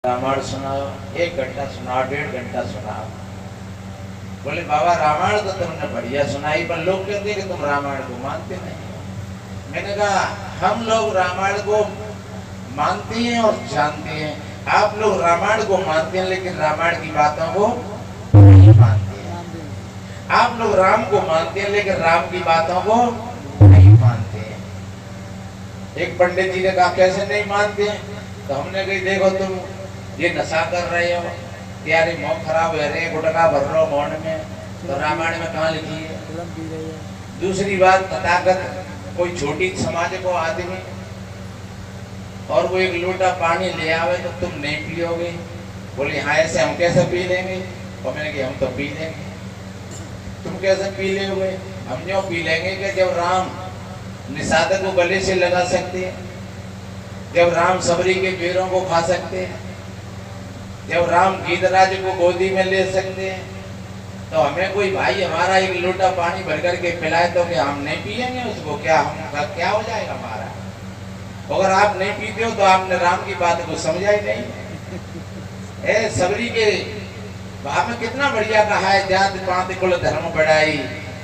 रामायण सुनाओ, 1 घंटा सुनाओ, 1.5 घंटा सुनाओ। बोले बाबा रामायण तो तुमने बढ़िया सुनाई, पर लोग कहते हैं कि तुम रामायण को मानते नहीं हो। मैंने कहा हम लोग रामायण को मानते हैं और जानते हैं, आप लोग रामायण को मानते हैं लेकिन रामायण की बातों को नहीं मानते हैं। आप लोग राम को मानते हैं लेकिन राम की बातों को नहीं मानते हैं। एक पंडित जी ने कहा कैसे नहीं मानते हैं? तो हमने कही देखो तुम ये नशा कर रहे हो, तुम्हारी मुंह खराब है रे, गुटखा भर रहे हो मौन में, तो रामायण में कहाँ लिखी है? दूसरी बात तथागत कोई छोटी समाज को आदमी और वो 1 लोटा पानी ले आवे तो तुम नहीं पियोगे? बोले हाँ ऐसे हम कैसे पी लेंगे? और मैंने कहा हम तो पी लेंगे। तुम कैसे पी लोगे? हम जो पी लेंगे कि जब राम निषाद को गले से लगा सकते हैं, जब राम सबरी के पैरों को खा सकते हैं, जब राम गीतराज को गोदी में ले सकते हैं, तो हमें कोई भाई हमारा 1 लोटा पानी भर करके पिलाए तो क्या हम नहीं पिएंगे उसको? क्या हम क्या हो जाएगा हमारा? अगर आप नहीं पीते हो तो आपने राम की बात को समझा ही नहीं। सबरी के भाव में कितना बढ़िया कहा है, जात पात कुल धर्म बढ़ाई,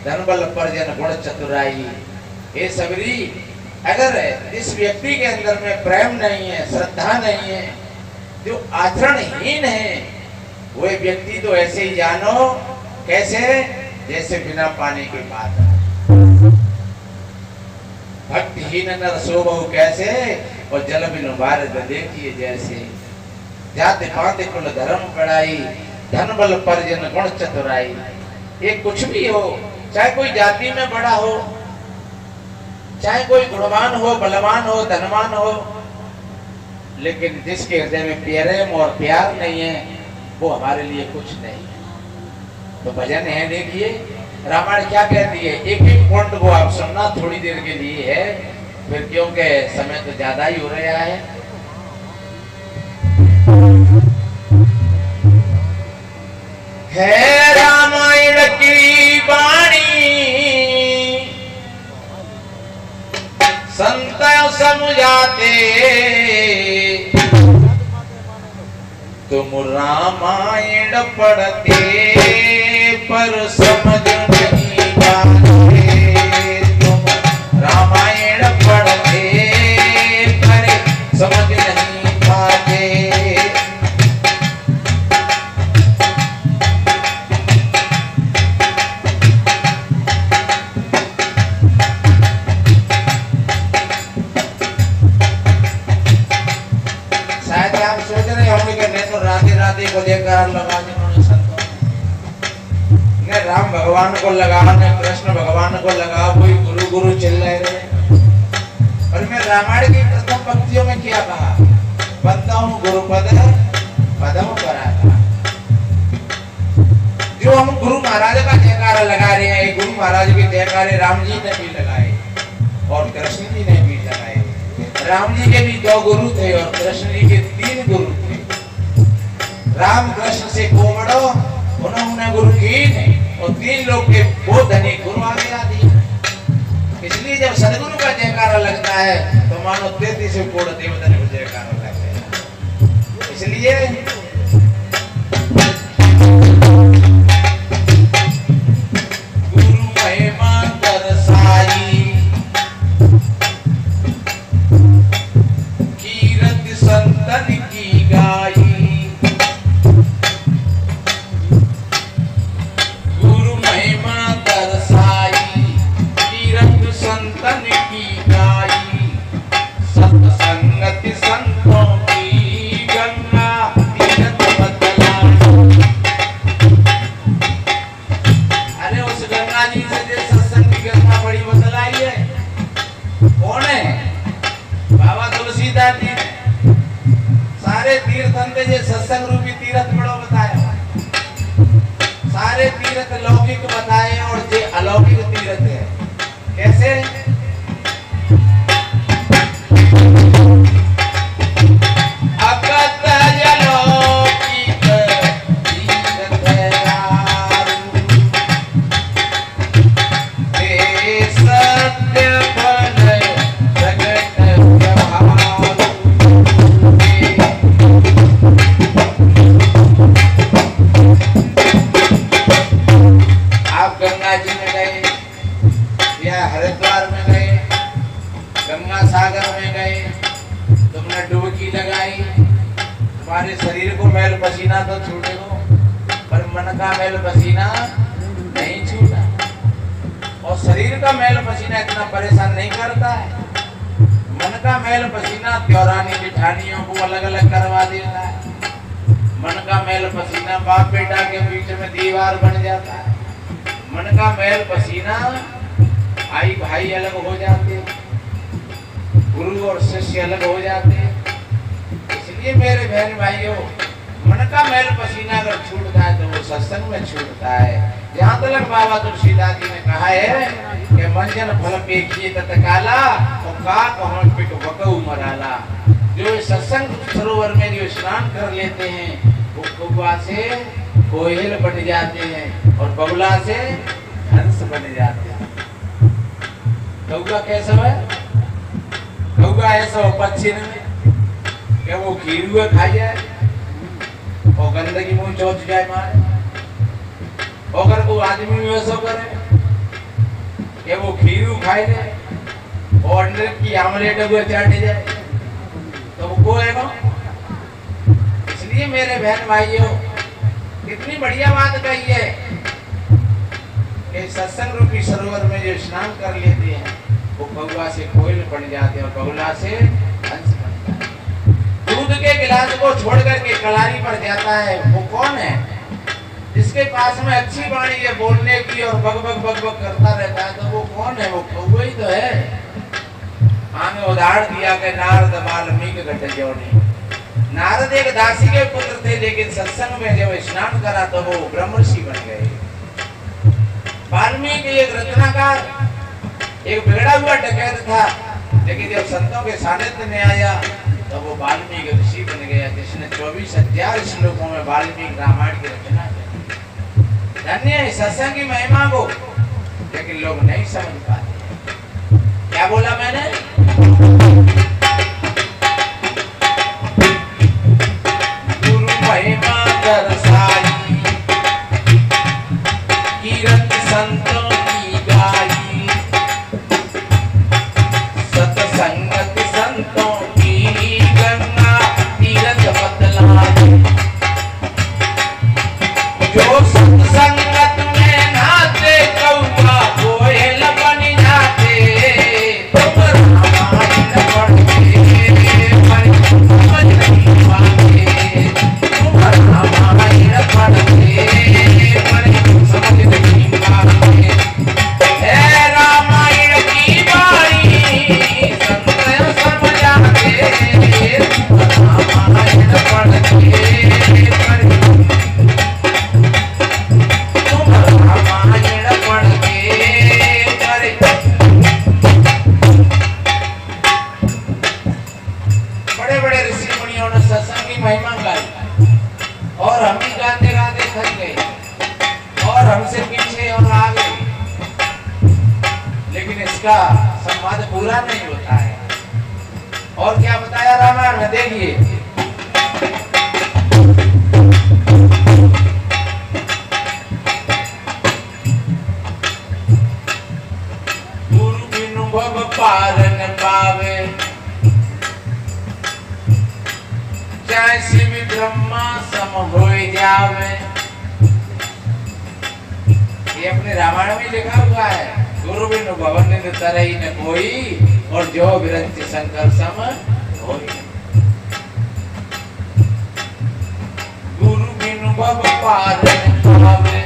धन बल परजन गुण चतुराई। ये सबरी अगर इस व्यक्ति के अंदर में प्रेम नहीं है, श्रद्धा नहीं है, जो आचरणहीन है, वो व्यक्ति तो ऐसे ही जानो कैसे जैसे बिना पानी के बात। भक्तिहीन नर शोभो कैसे, और जल बिनु भारत देखिए जैसे। जाति पाति कुल धर्म बढ़ाई, धन बल परजन गुण चतुराई। ये कुछ भी हो, चाहे कोई जाति में बड़ा हो, चाहे कोई गुणवान हो, बलवान हो, धनवान हो, लेकिन जिसके हृदय में प्रेम और प्यार नहीं है वो हमारे लिए कुछ नहीं है। तो भजन है, देखिए रामायण क्या कहती है। एक पॉइंट को आप सुनना, थोड़ी देर के लिए है, फिर क्योंकि समय तो ज्यादा ही हो रहा है। है रामायण की वाणी संत समझाते, तुम रामायण पढ़ते पर समझ नहीं पाते। तुम रामायण पढ़ते पर समझ नहीं पाते। शायद आप सोच रहे होंगे कि नहीं तो राधे राधे को लेकर लगा जिन्होंने संतों ने राम भगवान को लगा, ने कृष्ण भगवान को लगा, कोई गुरु गुरु चिल्ला रहे। और मैं रामायण की प्रथम पंक्तियों में क्या कहा? बंदा हूँ गुरुपद पदम पराता। जो हम गुरु महाराज का जयकारा लगा रहे हैं, गुरु महाराज के जयकारे राम जी ने भी लगाए और कृष्ण जी ने भी लगाए। राम जी के भी 2 गुरु थे और कृष्ण जी के 3 गुरु थे। राम कृष्ण से कोमड़ो उन्होंने गुरु की नहीं, और 3 लोग के वो धनी गुरु आगे आ दिए। इसलिए जब सदगुरु का जयकारा लगता है तो मानो 33 कोटि देवता को जयकारा लगता है। इसलिए गुरु महिमा दर्शाई, कीरत संतन की गाई। गुरु महिमा दर्शाई, कीरत संतन की गाई। सत्संगति संतों की गंगा तीरथ बतलाई। अरे उस गंगा जी से जो सत्संग की गंगा बड़ी बतलाई है, कौन है? बाबा तुलसीदास जी ने सारे तीर्थन के सत्संग रूपी तीर्थ बड़ो बताया। सारे तीर्थ लौकिक बताए और जे अलौकिक तीर्थ है। कैसे? अकत अलौकिक तीर्थ यारू, हे सत्य बल जगत प्रभारू। तुम्हारे शरीर को मैल पसीना तो छूटेगा, पर मन का मैल पसीना नहीं छूटा। और शरीर का मैल पसीना इतना परेशान नहीं करता है, मन का मैल पसीना त्योरानी जिठानियों को अलग अलग करवा देता है। मन का मैल पसीना बाप बेटा के बीच में दीवार बन जाता है। मन का मैल पसीना भाई भाई अलग हो जाते, गुरु और शिष्य अलग हो जाते। इसलिए मेरे बहन भाइयों, मन का मैल पसीना अगर छूटता है तो वो सत्संग में छूटता है। जहाँ तक बाबा तुलसीदास जी ने कहा है कि मंजन फल पेखिए तत्काला और का कहूं पिट वकऊ मराला। जो सत्संग सरोवर में जो स्नान कर लेते हैं वो कौवा से कोयल बन जाते हैं और बगुला से हंस बन जाते हैं। कौवा कैसा है? कौवा ऐसा हो पक्षी में क्या वो खीरुआ खा जाए और गंदगी मुंह चौथ जाए मारे, अगर वो आदमी वैसा करे कि वो खीरू खाए जाए और अंडे की आमलेट वो चाटे जाए तो वो कोएगा। इसलिए मेरे बहन भाइयों, कितनी बढ़िया बात कही है कि सत्संग रूपी सरोवर में जो स्नान कर लेते हैं वो कौवा से कोयल बन जाते हैं और बगुला से हंस बन जाते हैं। दूध के गिलास को छोड़ करके कलारी पर जाता है वो कौन है? जिसके पास में अच्छी वाणी है बोलने की और बग बग बग बग करता रहता है, तो वो कौन है? वो कौवा ही तो है। आगे उदाहरण दिया कि नारद वाल्मीकि घट जोनी। नारद एक दासी के पुत्र थे, लेकिन सत्संग में जब स्नान करा तो वो ब्रह्मर्षि बन गए। वाल्मीकि एक रत्नाकर, एक बिगड़ा हुआ डकैत था, लेकिन जब संतों के सानिध्य में आया तो वो वाल्मीकि ऋषि बन गया, जिसने 24,000 श्लोकों में वाल्मीकि रामायण की रचना की। धन्य है सत्संग की महिमा को, लेकिन लोग नहीं समझ पाते। क्या बोला मैंने? गुरु महिमा दर्शाई, कीरत संतों की गाई, सत्संगत संतों की गंगा तीरथ बतलाई। जो संगत में नाते कौवा कोयल बन जाते, तुम रामायण पढ़ के पर समझ नहीं पाते। तुम रामायण पढ़ के पर समझ नहीं पाते। हे रामायण की बाणी संत समझाते, रामायण पढ़ के पर महिमा गाई और हम भी गाते गाते थक गए और हमसे पीछे और आगे, लेकिन इसका संवाद पूरा नहीं होता है। और क्या बताया रामायण में? देखिए, गुरु बिनु भव पार न पावे, चाहे शिव ब्रह्मा सम होए जावे। ये अपने रामायण में लिखा हुआ है। गुरु बिनु भवन निध तरई न कोई, और जो विरंच शंकर सम होई। गुरु बिनु भव पार न पावे,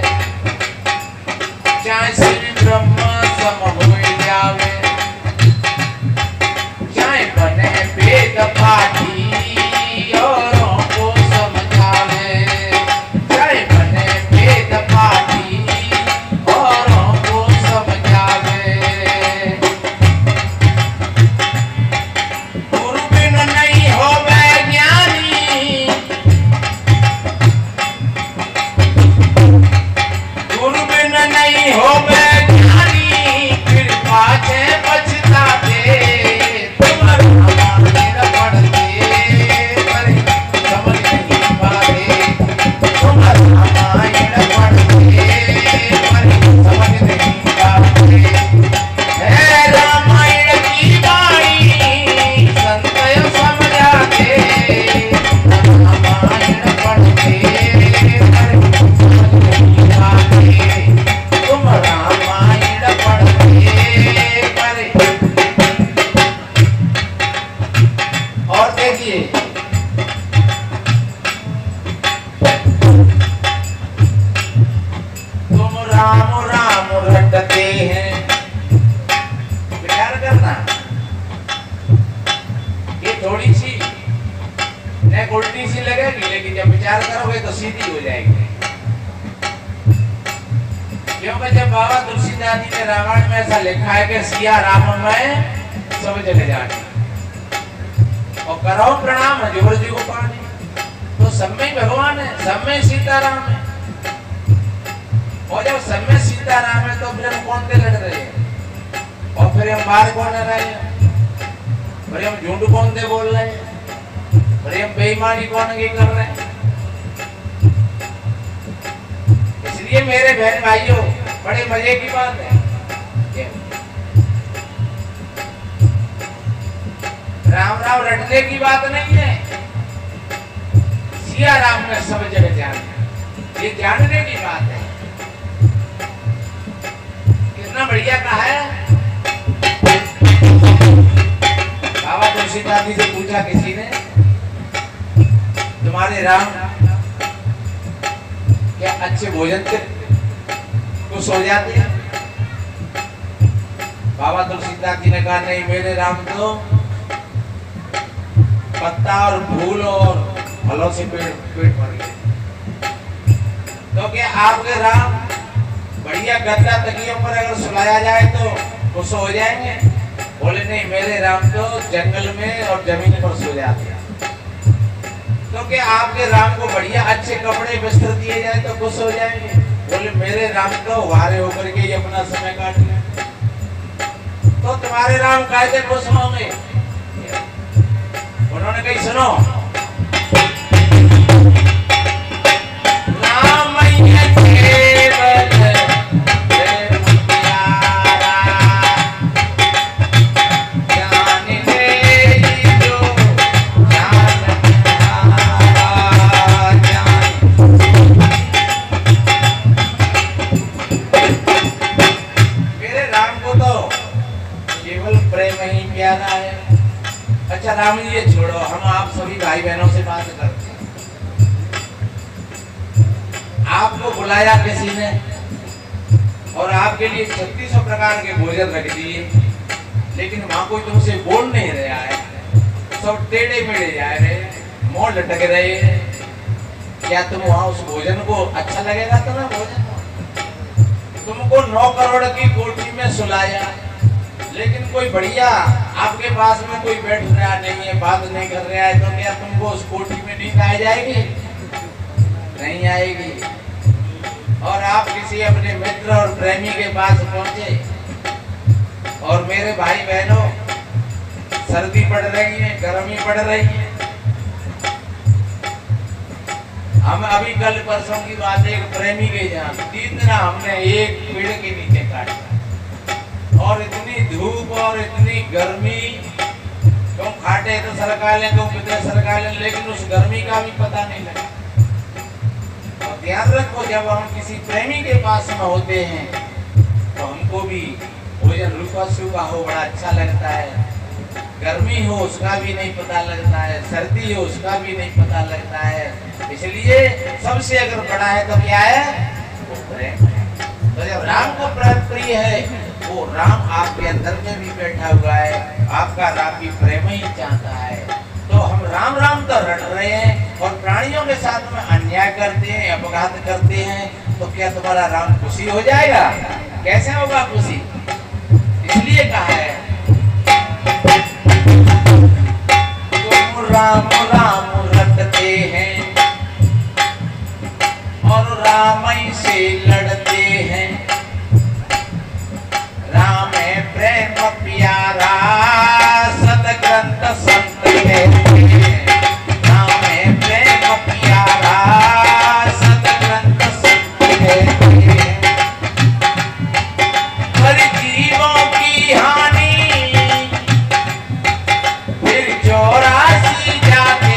चाहे शिव ब्रह्मा सम होए जावे। चाहे बने वेद पाठी औरों को समझावे, चाहे बने वेद पाठी औरों को समझावे। गुरु बिन नहीं होवे ज्ञानी, सी लगेगी, लेकिन जब विचार करोगे तो सीधी हो जाएगी। क्योंकि जब बाबा तुलसीदास जी ने रामायण में ऐसा लिखा है कि सिया राम में सब जगह जाने और करो प्रणाम जोर जी को पानी, तो सब में भगवान है, सब में सीताराम है। और जब सब में सीताराम है तो फिर हम कौन से लड़ रहे हैं, और फिर हम मार कौन रहे हैं, फिर हम झूठ कौन से बोल रहे हैं, फिर हम बेईमानी कौन की कर रहे हैं। इसलिए मेरे बहन भाइयों, बड़े मजे की बात है, राम राम रटने की बात नहीं है। सिया राम में सब जगह जाने, ये जानने की बात है। कितना बढ़िया कहा है। बाबा तुलसीदास जी से पूछा किसी ने, तुम्हारे राम क्या अच्छे भोजन से खुश हो जाते हैं? बाबा तुलसीदास जी ने कहा, नहीं, मेरे राम तो पत्ता और फूल और फलों से पेट भर गए। तो क्या आपके राम बढ़िया गद्दा तकियों पर अगर सुलाया जाए तो खुश हो जाएंगे? बोले नहीं, मेरे राम तो जंगल में और जमीन पर सो जाते हैं। तो क्या आपके राम को बढ़िया अच्छे कपड़े वस्त्र दिए जाए तो खुश हो जाएंगे? बोले मेरे राम तो वारे होकर के ही अपना समय काट लें। तो तुम्हारे राम कैसे खुश होंगे? उन्होंने कही, सुनो, राम प्यारा है। अच्छा राम जी, ये छोड़ो, हम आप सभी भाई बहनों से बात करते हैं। आपको बुलाया किसी ने और आपके लिए 3600 प्रकार के भोजन रख दिए, लेकिन वहां कोई तुमसे बोल नहीं रहा है, सब टेढ़े मेढ़े जा रहे, मुंह लटक रहे हैं। क्या तुम वहां उस भोजन को अच्छा लगेगा? तुम्हें भोजन, तुमको 9 करोड़ की कोठी में सुलाया, लेकिन कोई बढ़िया आपके पास में कोई बैठ रहा नहीं है, बात नहीं कर रहा है, तो क्या तुमको उस कोठी में नींद आ जाएगी? नहीं आएगी। और आप किसी अपने मित्र और प्रेमी के पास पहुंचे और मेरे भाई बहनों, सर्दी पड़ रही है, गर्मी पड़ रही है। हम अभी कल परसों की बात, एक प्रेमी के यहाँ 3 दिन हमने एक पेड़ के नीचे काटा, और इतनी धूप और इतनी गर्मी, तुम खाटे तो सरका लें, तुम पिते सरका लें, लेकिन उस गर्मी का भी पता नहीं लगा। और ध्यान रखो, जब हम किसी प्रेमी के पास में होते हैं तो हमको भी भोजन रूखा सूखा हो बड़ा अच्छा लगता है। गर्मी हो उसका भी नहीं पता लगता है, सर्दी हो उसका भी नहीं पता लगता है। इसलिए सबसे अगर बड़ा है तो क्या है? वो प्रेम है। तो जब राम को प्रेम प्रिय है, वो राम आपके अंदर में भी बैठा हुआ है, आपका राम भी प्रेम ही चाहता है। तो हम राम राम तो रट रहे हैं और प्राणियों के साथ में अन्याय करते हैं, अपघात करते हैं, तो क्या तुम्हारा राम खुशी हो जाएगा? कैसे होगा खुशी? इसलिए कहा है, तुम राम राम रटते हैं और राम ही से लड़ते हैं। राम है प्रेम प्यारा, सतग्रंथ संत कहते हैं। राम है प्रेम प्यारा, सतग्रंथ संत कहते हैं। पर जीवों की हानि फिर 84 जाके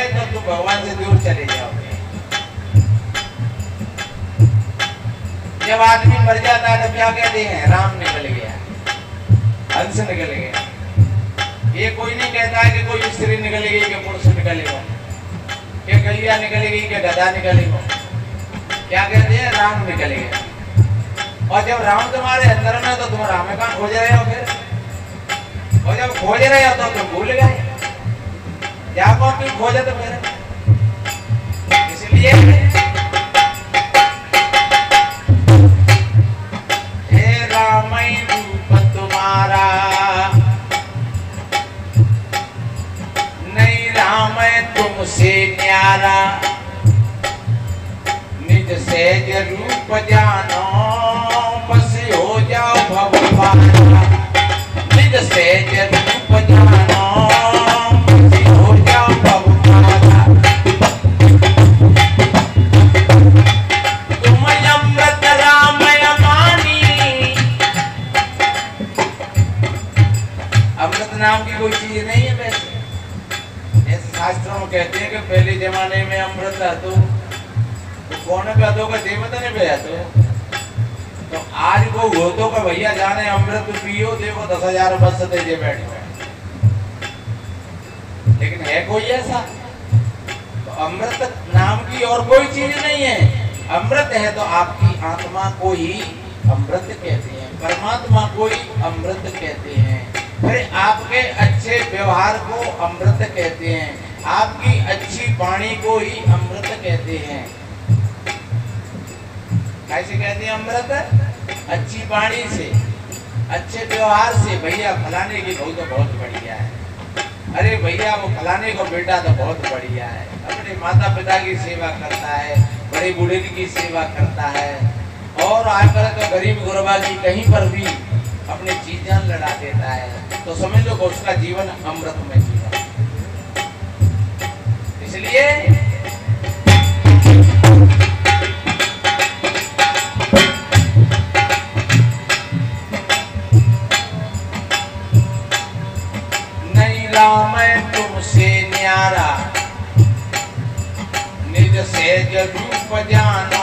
तो तुम भगवान से दूर चले जाओगे। जब आदमी मर जाता है तो क्या कहते हैं, राम निकल गया, हंस निकल गया। ये कोई नहीं कहता है कि कोई स्त्री निकल गई कि पुरुष निकलेगा, कि गैया निकल गई कि गधा निकलेगा। क्या कहते हैं, राम निकल गया। और जब राम तुम्हारे अंदर में तो तुम राम कहाँ खोज रहे हो फिर, और जब खोज रहे हो तो तुम भूल गए, जाको क्यों खोजे तो फिर। इसलिए तुमसे न्यारा, निज सहज रूप जानो, बस हो जाओ भगवाना। निज सहज रूप जानो, बस हो जाओ भगवाना। तुम अमृत राम अमानी। अमृत नाम की कोई चीज नहीं है वैसे। शास्त्रों में कहते हैं कि पहले जमाने में अमृत तो कौन कहते का देवता ने पे तो आज वो होतो का भैया जाने अमृत पियो देखो 10,000 बस दे बैठे। लेकिन है कोई ऐसा? तो अमृत नाम की और कोई चीज नहीं है। अमृत है तो आपकी आत्मा को ही अमृत कहते हैं, परमात्मा को ही अमृत कहते हैं। फिर आपके अच्छे व्यवहार को अमृत कहते हैं, आपकी अच्छी वाणी को ही अमृत कहते हैं। कैसे कहते हैं अमृत? अच्छी वाणी से, अच्छे व्यवहार से। भैया फलाने की बहू तो बहुत बढ़िया है, अरे भैया वो फलाने को बेटा तो बहुत बढ़िया है, अपने माता पिता की सेवा करता है, बड़े बूढ़े की सेवा करता है, और आकर तो गरीब गुरबा की कहीं पर भी अपने जीवन लड़ा देता है, तो समझ लो कि उसका जीवन अमृत में जीवन। इसलिए नहीं राम तुमसे न्यारा, निज सहज रूप जान